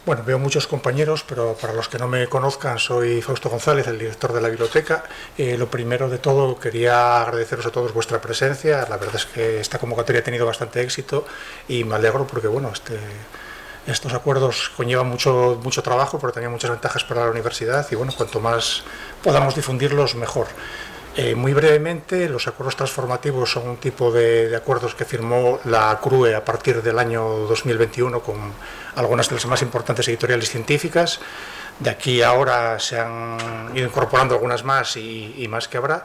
Bueno, veo muchos compañeros, pero para los que no me conozcan, soy Fausto González, el director de la biblioteca. Lo primero de todo, quería agradeceros a todos vuestra presencia. La verdad es que esta convocatoria ha tenido bastante éxito y me alegro porque, bueno, estos acuerdos conllevan mucho trabajo, pero también muchas ventajas para la universidad y, bueno, cuanto más podamos difundirlos, mejor. Muy brevemente, los acuerdos transformativos son un tipo de acuerdos que firmó la CRUE a partir del año 2021 con algunas de las más importantes editoriales científicas. De aquí a ahora se han ido incorporando algunas más y más que habrá.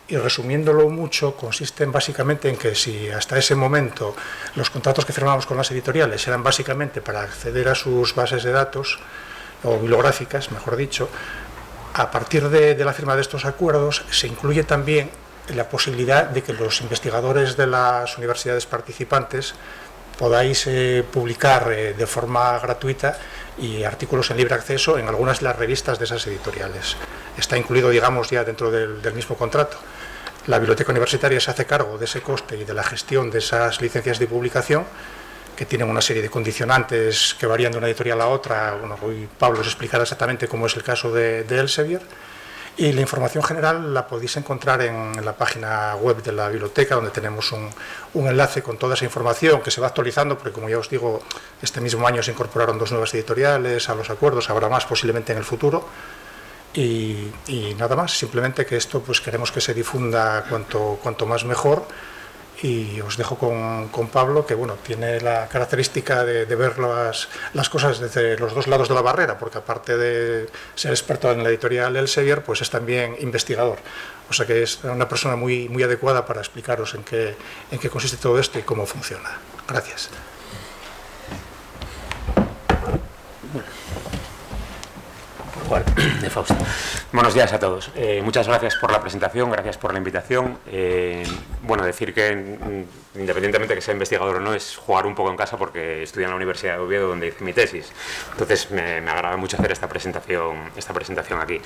Y resumiéndolo mucho, consisten básicamente en que si hasta ese momento los contratos que firmábamos con las editoriales eran básicamente para acceder a sus bases de datos, o bibliográficas, mejor dicho, a partir de la firma de estos acuerdos se incluye también la posibilidad de que los investigadores de las universidades participantes podáis publicar de forma gratuita y artículos en libre acceso en algunas de las revistas de esas editoriales. Está incluido, digamos, ya dentro del mismo contrato. La biblioteca universitaria se hace cargo de ese coste y de la gestión de esas licencias de publicación, que tienen una serie de condicionantes que varían de una editorial a otra. Bueno, hoy Pablo os explicará exactamente cómo es el caso de Elsevier. Y la información general la podéis encontrar en la página web de la biblioteca, donde tenemos un enlace con toda esa información que se va actualizando, porque, como ya os digo, este mismo año se incorporaron 2 nuevas editoriales a los acuerdos, habrá más posiblemente en el futuro. Y nada más, simplemente que esto pues queremos que se difunda cuanto más mejor. Y os dejo con Pablo, que bueno, tiene la característica de ver las cosas desde los dos lados de la barrera, porque aparte de ser experto en la editorial Elsevier, pues es también investigador. O sea que es una persona muy adecuada para explicaros en qué consiste todo esto y cómo funciona. Gracias. De Fausto. Buenos días a todos. Muchas gracias por la presentación, gracias por la invitación. Bueno, decir que independientemente de que sea investigador o no, es jugar un poco en casa porque estudié en la Universidad de Oviedo, donde hice mi tesis. Entonces me agrada mucho hacer esta presentación aquí.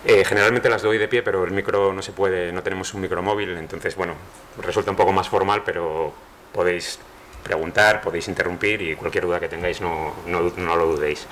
Generalmente las doy de pie, pero el micro no se puede, no tenemos un micro móvil, entonces bueno, resulta un poco más formal, pero podéis preguntar, podéis interrumpir y cualquier duda que tengáis no lo dudéis.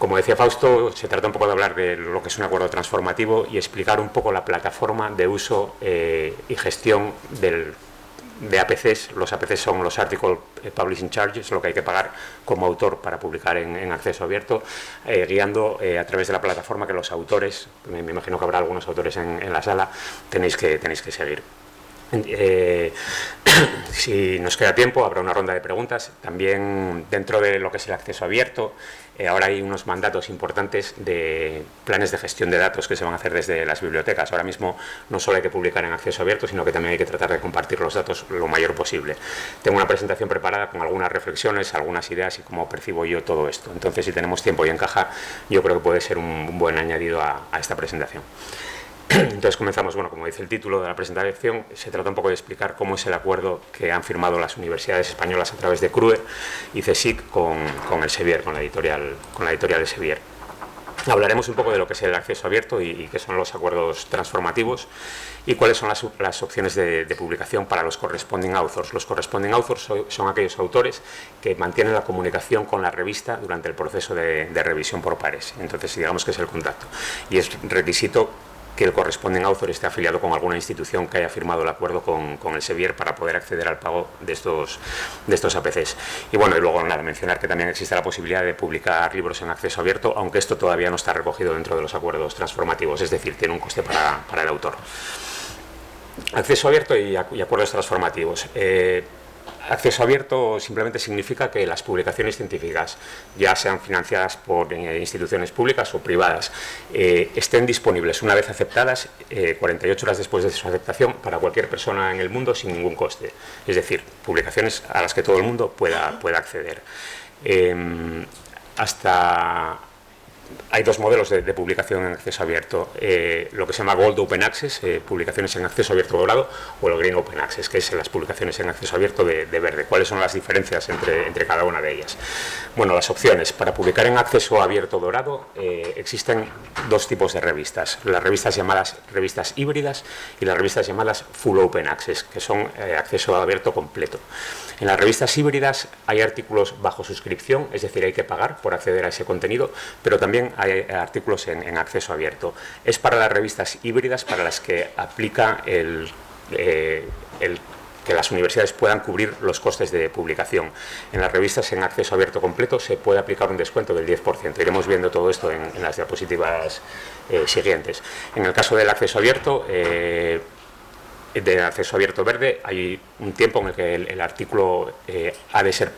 Como decía Fausto, se trata un poco de hablar de lo que es un acuerdo transformativo y explicar un poco la plataforma de uso y gestión de APCs. Los APCs son los Article Publishing Charges, lo que hay que pagar como autor para publicar en acceso abierto, guiando a través de la plataforma que los autores, me imagino que habrá algunos autores en la sala, tenéis que seguir. Si nos queda tiempo, habrá una ronda de preguntas. También dentro de lo que es el acceso abierto, ahora hay unos mandatos importantes de planes de gestión de datos que se van a hacer desde las bibliotecas. Ahora mismo no solo hay que publicar en acceso abierto, sino que también hay que tratar de compartir los datos lo mayor posible. Tengo una presentación preparada con algunas reflexiones, algunas ideas y cómo percibo yo todo esto. Entonces, si tenemos tiempo y encaja, yo creo que puede ser un buen añadido a esta presentación. Entonces comenzamos, bueno, como dice el título de la presentación, se trata un poco de explicar cómo es el acuerdo que han firmado las universidades españolas a través de CRUE y CSIC con Elsevier, con la editorial Elsevier. Hablaremos un poco de lo que es el acceso abierto y qué son los acuerdos transformativos y cuáles son las opciones de publicación para los corresponding authors. Los corresponding authors son aquellos autores que mantienen la comunicación con la revista durante el proceso de revisión por pares. Entonces, digamos que es el contacto. Y es requisito que el corresponding author esté afiliado con alguna institución que haya firmado el acuerdo con Elsevier para poder acceder al pago de estos APCs. Y bueno, y luego nada, mencionar que también existe la posibilidad de publicar libros en acceso abierto, aunque esto todavía no está recogido dentro de los acuerdos transformativos, es decir, tiene un coste para el autor. Acceso abierto y acuerdos transformativos. Acceso abierto simplemente significa que las publicaciones científicas, ya sean financiadas por instituciones públicas o privadas, estén disponibles una vez aceptadas 48 horas después de su aceptación para cualquier persona en el mundo sin ningún coste. Es decir, publicaciones a las que todo el mundo pueda acceder. Hasta hay dos modelos de publicación en acceso abierto, lo que se llama Gold Open Access, publicaciones en acceso abierto dorado, o el Green Open Access, que es las publicaciones en acceso abierto de verde. ¿Cuáles son las diferencias entre cada una de ellas? Bueno, las opciones. Para publicar en acceso abierto dorado existen dos tipos de revistas, las revistas llamadas revistas híbridas y las revistas llamadas Full Open Access, que son acceso abierto completo. En las revistas híbridas hay artículos bajo suscripción, es decir, hay que pagar por acceder a ese contenido, pero también hay artículos en acceso abierto. Es para las revistas híbridas para las que aplica el que las universidades puedan cubrir los costes de publicación. En las revistas en acceso abierto completo se puede aplicar un descuento del 10%. Iremos viendo todo esto en las diapositivas siguientes. En el caso del acceso abierto, verde, hay un tiempo en el que el artículo ha de ser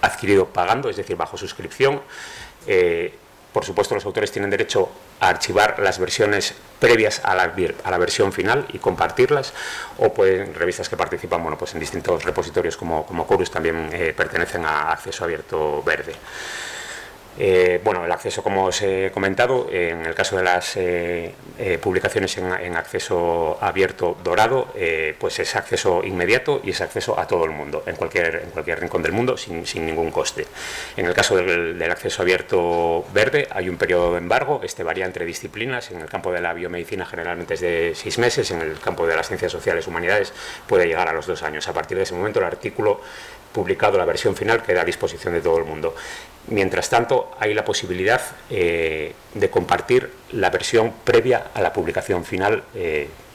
adquirido pagando, es decir, bajo suscripción. Por supuesto, los autores tienen derecho a archivar las versiones previas a la versión final y compartirlas, o pueden, revistas que participan pues en distintos repositorios como Chorus también pertenecen a acceso abierto verde. Bueno, el acceso, como os he comentado, en el caso de las publicaciones en acceso abierto dorado, pues es acceso inmediato y es acceso a todo el mundo, en cualquier rincón del mundo, sin ningún coste. En el caso del acceso abierto verde hay un periodo de embargo, este varía entre disciplinas. En el campo de la biomedicina generalmente es de 6 meses, en el campo de las ciencias sociales y humanidades puede llegar a los 2 años. A partir de ese momento el artículo publicado, la versión final, queda a disposición de todo el mundo. Mientras tanto, hay la posibilidad de compartir la versión previa a la publicación final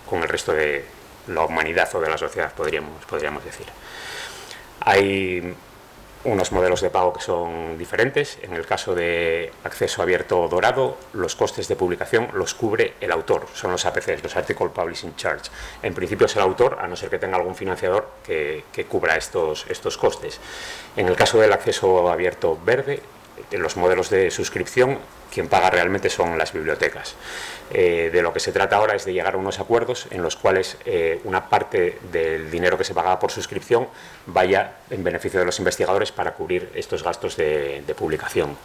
con el resto de la humanidad o de la sociedad, podríamos decir. Hay unos modelos de pago que son diferentes. En el caso de acceso abierto dorado, los costes de publicación los cubre el autor, son los APCs, los Article Publishing Charge. En principio es el autor, a no ser que tenga algún financiador que cubra estos costes. En el caso del acceso abierto verde, en los modelos de suscripción, quien paga realmente son las bibliotecas. De lo que se trata ahora es de llegar a unos acuerdos en los cuales una parte del dinero que se pagaba por suscripción vaya en beneficio de los investigadores para cubrir estos gastos de publicación.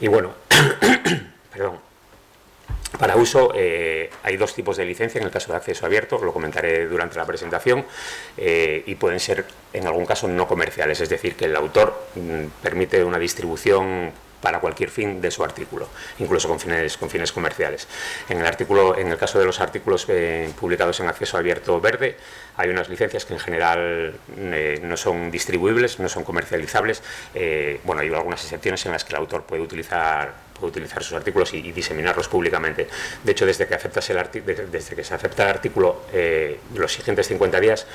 Y bueno, perdón. Para uso hay dos tipos de licencia en el caso de acceso abierto, lo comentaré durante la presentación, y pueden ser en algún caso no comerciales, es decir, que el autor permite una distribución para cualquier fin de su artículo, incluso con fines comerciales. En el caso de los artículos publicados en acceso abierto verde, hay unas licencias que en general no son distribuibles, no son comercializables. Bueno, hay algunas excepciones en las que el autor puede utilizar sus artículos y diseminarlos públicamente. De hecho, desde que se acepta el artículo, los siguientes 50 días,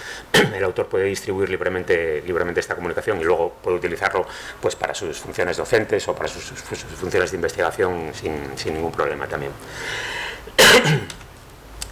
el autor puede distribuir libremente esta comunicación y luego puede utilizarlo pues para sus funciones docentes o para sus funciones de investigación sin ningún problema también.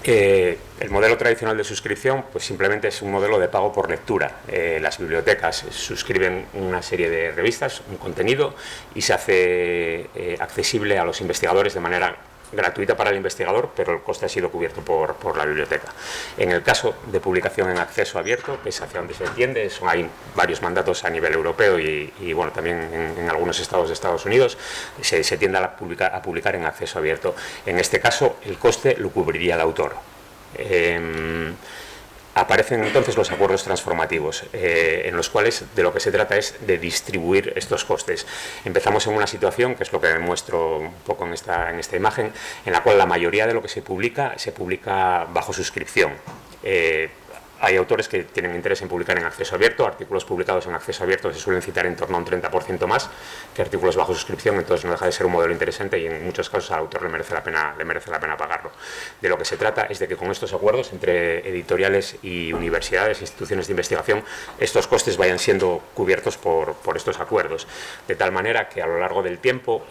El modelo tradicional de suscripción pues simplemente es un modelo de pago por lectura. Las bibliotecas suscriben una serie de revistas, un contenido, y se hace accesible a los investigadores de manera gratuita para el investigador, pero el coste ha sido cubierto por la biblioteca. En el caso de publicación en acceso abierto, que es hacia donde se entiende, hay varios mandatos a nivel europeo y bueno, también en algunos estados de Estados Unidos, se tiende a publicar en acceso abierto. En este caso, el coste lo cubriría el autor. Aparecen entonces los acuerdos transformativos, en los cuales de lo que se trata es de distribuir estos costes. Empezamos en una situación, que es lo que muestro un poco en esta imagen, en la cual la mayoría de lo que se publica bajo suscripción. Hay autores que tienen interés en publicar en acceso abierto. Artículos publicados en acceso abierto se suelen citar en torno a un 30% más que artículos bajo suscripción, entonces no deja de ser un modelo interesante y en muchos casos al autor le merece la pena pagarlo. De lo que se trata es de que con estos acuerdos entre editoriales y universidades, instituciones de investigación, estos costes vayan siendo cubiertos por estos acuerdos, de tal manera que a lo largo del tiempo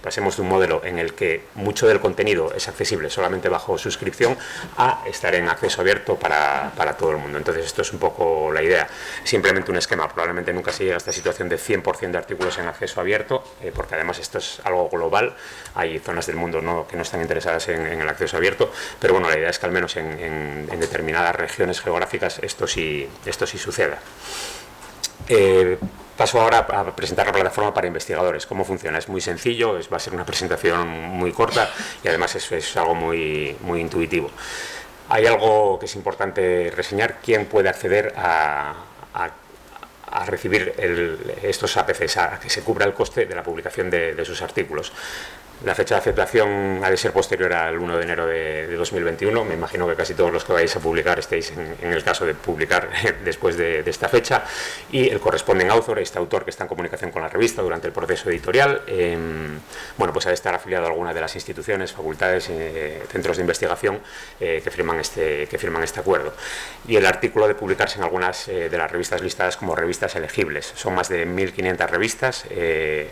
pasemos de un modelo en el que mucho del contenido es accesible solamente bajo suscripción a estar en acceso abierto para todo el mundo. Entonces esto es un poco la idea, simplemente un esquema. Probablemente nunca se llegue a esta situación de 100% de artículos en acceso abierto, porque además esto es algo global. Hay zonas del mundo que no están interesadas en el acceso abierto, pero bueno, la idea es que al menos en determinadas regiones geográficas esto sí suceda. Paso ahora a presentar la plataforma para investigadores. ¿Cómo funciona? Es muy sencillo, va a ser una presentación muy corta y además es algo muy intuitivo. Hay algo que es importante reseñar: quién puede acceder a recibir estos APCs, a que se cubra el coste de la publicación de sus artículos. La fecha de aceptación ha de ser posterior al 1 de enero de 2021. Me imagino que casi todos los que vais a publicar estéis en el caso de publicar después de esta fecha. Y el corresponding author, este autor que está en comunicación con la revista durante el proceso editorial, bueno, pues ha de estar afiliado a alguna de las instituciones, facultades, centros de investigación que firman este acuerdo. Y el artículo ha de publicarse en algunas de las revistas listadas como revistas elegibles. Son más de 1.500 revistas,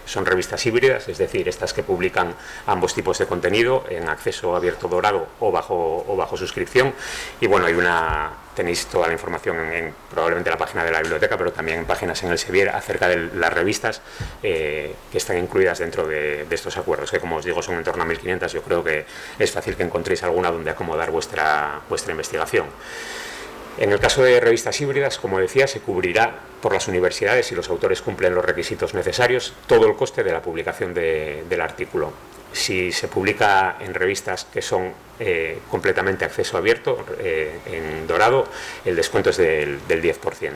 son revistas híbridas, es decir, estas que publican ambos tipos de contenido en acceso abierto dorado o bajo suscripción. Y bueno, tenéis toda la información probablemente en la página de la biblioteca, pero también en páginas en Elsevier acerca de las revistas que están incluidas dentro de estos acuerdos, que como os digo son en torno a 1.500. Yo creo que es fácil que encontréis alguna donde acomodar vuestra investigación. En el caso de revistas híbridas, como decía, se cubrirá por las universidades, si los autores cumplen los requisitos necesarios, todo el coste de la publicación del artículo. Si se publica en revistas que son completamente acceso abierto, en dorado, el descuento es del 10%.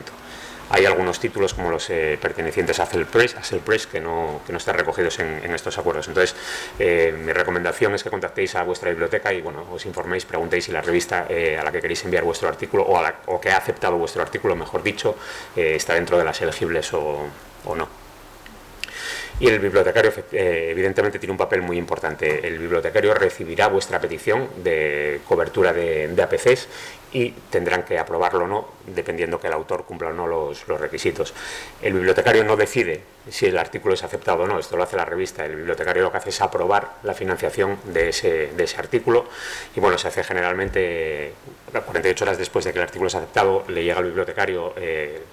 Hay algunos títulos como los pertenecientes a Hassel Press que no están recogidos en estos acuerdos. Entonces, mi recomendación es que contactéis a vuestra biblioteca y bueno, os informéis, preguntéis si la revista a la que queréis enviar vuestro artículo o que ha aceptado vuestro artículo, mejor dicho, está dentro de las elegibles o no. Y el bibliotecario evidentemente tiene un papel muy importante. El bibliotecario recibirá vuestra petición de cobertura de APCs y tendrán que aprobarlo o no, dependiendo que el autor cumpla o no los requisitos. El bibliotecario no decide si el artículo es aceptado o no, esto lo hace la revista. El bibliotecario lo que hace es aprobar la financiación de ese artículo y bueno, se hace generalmente 48 horas después de que el artículo es aceptado. Le llega al bibliotecario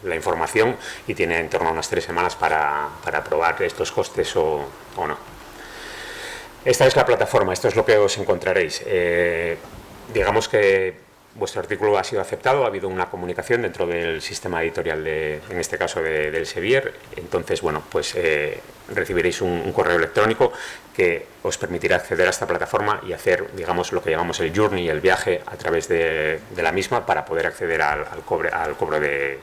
la información y tiene en torno a unas 3 semanas para aprobar estos costes o no. Esta es la plataforma, esto es lo que os encontraréis. Digamos que vuestro artículo ha sido aceptado, ha habido una comunicación dentro del sistema editorial, en este caso del Elsevier. Entonces, bueno, pues recibiréis un correo electrónico que os permitirá acceder a esta plataforma y hacer, digamos, lo que llamamos el journey, el viaje a través de la misma para poder acceder al cobro de...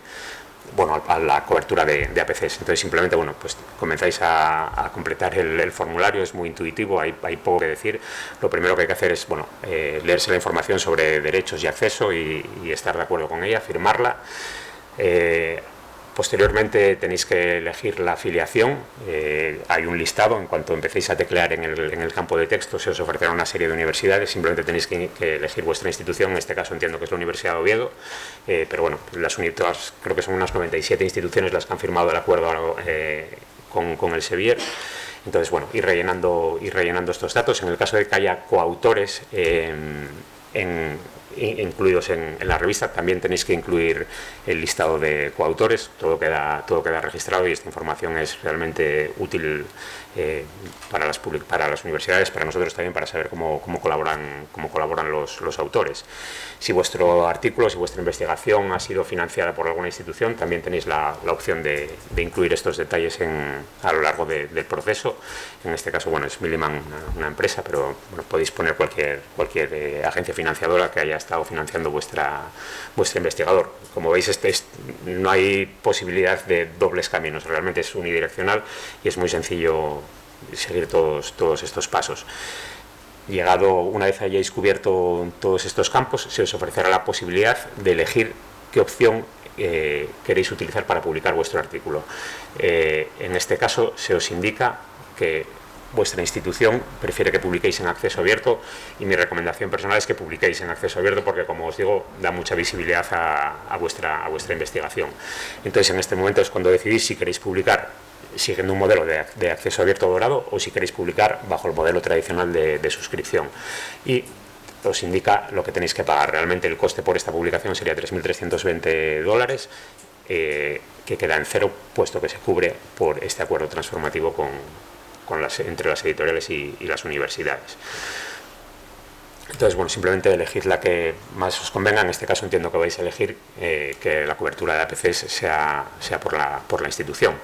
bueno, a la cobertura de APCs. Entonces simplemente, bueno, pues comenzáis a completar el formulario, es muy intuitivo, hay poco que decir. Lo primero que hay que hacer es, bueno, leerse la información sobre derechos y acceso y estar de acuerdo con ella, firmarla. Posteriormente tenéis que elegir la afiliación. Hay un listado, en cuanto empecéis a teclear en el campo de texto se os ofrecerá una serie de universidades, simplemente tenéis que elegir vuestra institución. En este caso entiendo que es la Universidad de Oviedo, pero bueno, todas, creo que son unas 97 instituciones las que han firmado el acuerdo con Elsevier. Entonces, bueno, ir rellenando estos datos. En el caso de que haya coautores incluidos en la revista, también tenéis que incluir el listado de coautores. Todo queda registrado y esta información es realmente útil para las universidades, para nosotros también, para saber cómo colaboran los autores. Si vuestro artículo, si vuestra investigación ha sido financiada por alguna institución, también tenéis la opción de incluir estos detalles a lo largo del proceso. En este caso, bueno, es Milliman, una empresa, pero bueno, podéis poner cualquier agencia financiadora que haya estado financiando vuestra investigador. Como veis, no hay posibilidad de dobles caminos, realmente es unidireccional y es muy sencillo seguir todos estos pasos. Una vez hayáis cubierto todos estos campos, se os ofrecerá la posibilidad de elegir qué opción queréis utilizar para publicar vuestro artículo. En este caso se os indica que vuestra institución prefiere que publiquéis en acceso abierto y mi recomendación personal es que publiquéis en acceso abierto porque, como os digo, da mucha visibilidad a vuestra investigación. Entonces, en este momento es cuando decidís si queréis publicar siguiendo un modelo de acceso abierto dorado o si queréis publicar bajo el modelo tradicional de suscripción. Y os indica lo que tenéis que pagar. Realmente el coste por esta publicación sería $3.320, que queda en cero, puesto que se cubre por este acuerdo transformativo entre las editoriales y las universidades. Entonces, bueno, simplemente elegid la que más os convenga. En este caso entiendo que vais a elegir que la cobertura de APCs sea por la institución.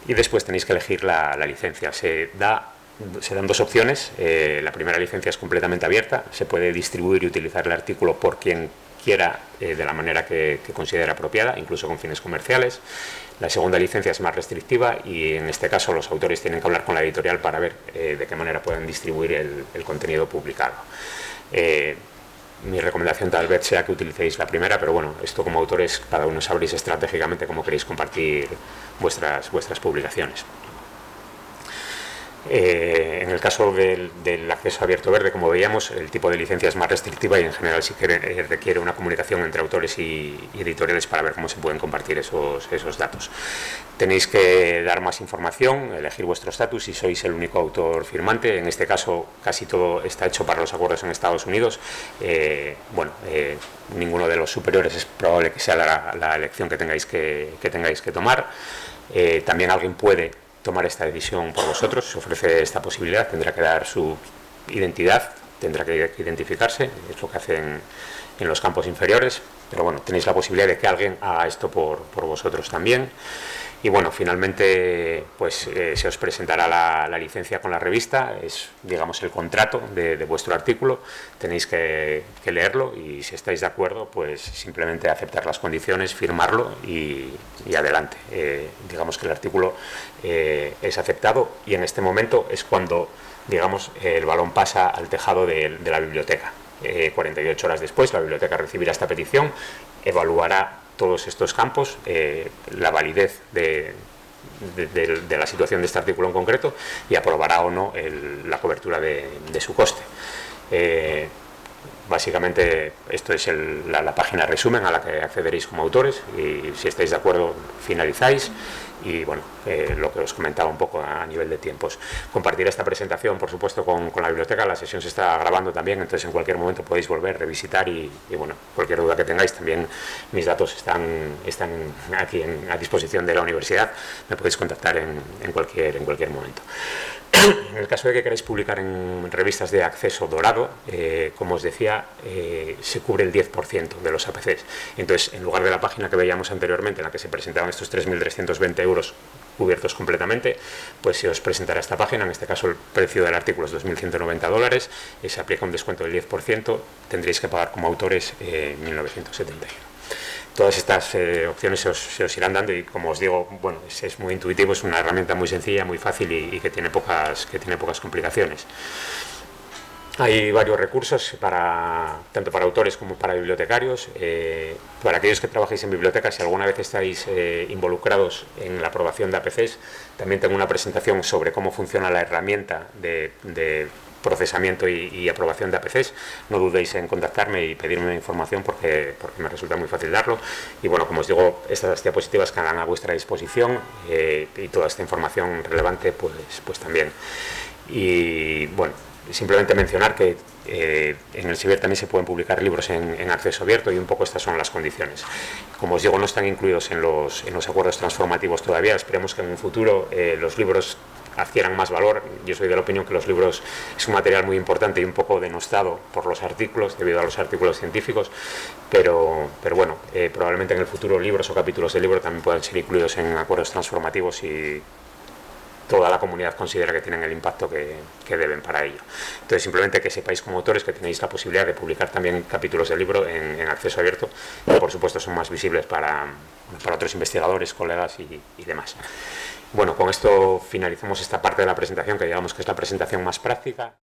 Y después tenéis que elegir la licencia. Se dan dos opciones. La primera licencia es completamente abierta. Se puede distribuir y utilizar el artículo por quien quiera de la manera que considere apropiada, incluso con fines comerciales. La segunda licencia es más restrictiva y en este caso los autores tienen que hablar con la editorial para ver de qué manera pueden distribuir el contenido publicado. Mi recomendación tal vez sea que utilicéis la primera, pero bueno, esto como autores cada uno sabréis estratégicamente cómo queréis compartir vuestras publicaciones. En el caso del acceso abierto verde, como veíamos, el tipo de licencia es más restrictiva y en general sí que requiere una comunicación entre autores y editoriales para ver cómo se pueden compartir esos datos. Tenéis que dar más información, elegir vuestro estatus si sois el único autor firmante. En este caso casi todo está hecho para los acuerdos en Estados Unidos. Ninguno de los superiores es probable que sea la elección que tengáis que tomar. También alguien puede tomar esta decisión por vosotros, se ofrece esta posibilidad, tendrá que dar su identidad, tendrá que identificarse, es lo que hacen en los campos inferiores, pero bueno, tenéis la posibilidad de que alguien haga esto por vosotros también. Y bueno, finalmente pues se os presentará la licencia con la revista, es digamos el contrato de vuestro artículo, tenéis que leerlo y si estáis de acuerdo pues simplemente aceptar las condiciones, firmarlo y adelante. Digamos que el artículo es aceptado y en este momento es cuando digamos el balón pasa al tejado de la biblioteca. 48 horas después la biblioteca recibirá esta petición, evaluará todos estos campos, la validez de la situación de este artículo en concreto y aprobará o no la cobertura de su coste. Básicamente esto es la página resumen a la que accederéis como autores y si estáis de acuerdo finalizáis y bueno, lo que os comentaba un poco a nivel de tiempos. Compartir esta presentación por supuesto con la biblioteca, la sesión se está grabando también, entonces en cualquier momento podéis volver, revisitar y bueno, cualquier duda que tengáis también mis datos están aquí a disposición de la universidad, me podéis contactar en cualquier momento. En el caso de que queráis publicar en revistas de acceso dorado, como os decía, se cubre el 10% de los APCs. Entonces, en lugar de la página que veíamos anteriormente, en la que se presentaban estos 3.320 euros cubiertos completamente, pues se os presentará esta página. En este caso, el precio del artículo es $2.190, se aplica un descuento del 10%, tendréis que pagar como autores 1.971. Todas estas opciones se os irán dando y, como os digo, bueno, es muy intuitivo, es una herramienta muy sencilla, muy fácil y que tiene pocas complicaciones. Hay varios recursos tanto para autores como para bibliotecarios. Para aquellos que trabajéis en bibliotecas, si alguna vez estáis involucrados en la aprobación de APCs, también tengo una presentación sobre cómo funciona la herramienta de procesamiento y aprobación de APCs. No dudéis en contactarme y pedirme información porque me resulta muy fácil darlo. Y bueno, como os digo, estas diapositivas quedan a vuestra disposición y toda esta información relevante pues también. Y bueno, simplemente mencionar que en el CIBER también se pueden publicar libros en acceso abierto y un poco estas son las condiciones. Como os digo, no están incluidos en los acuerdos transformativos todavía. Esperemos que en un futuro los libros adquieran más valor. Yo soy de la opinión que los libros es un material muy importante y un poco denostado por los artículos, debido a los artículos científicos, pero bueno, probablemente en el futuro libros o capítulos de libro también puedan ser incluidos en acuerdos transformativos y toda la comunidad considera que tienen el impacto que deben para ello. Entonces, simplemente que sepáis como autores que tenéis la posibilidad de publicar también capítulos del libro en acceso abierto, que por supuesto son más visibles para otros investigadores, colegas y demás. Bueno, con esto finalizamos esta parte de la presentación, que digamos que es la presentación más práctica.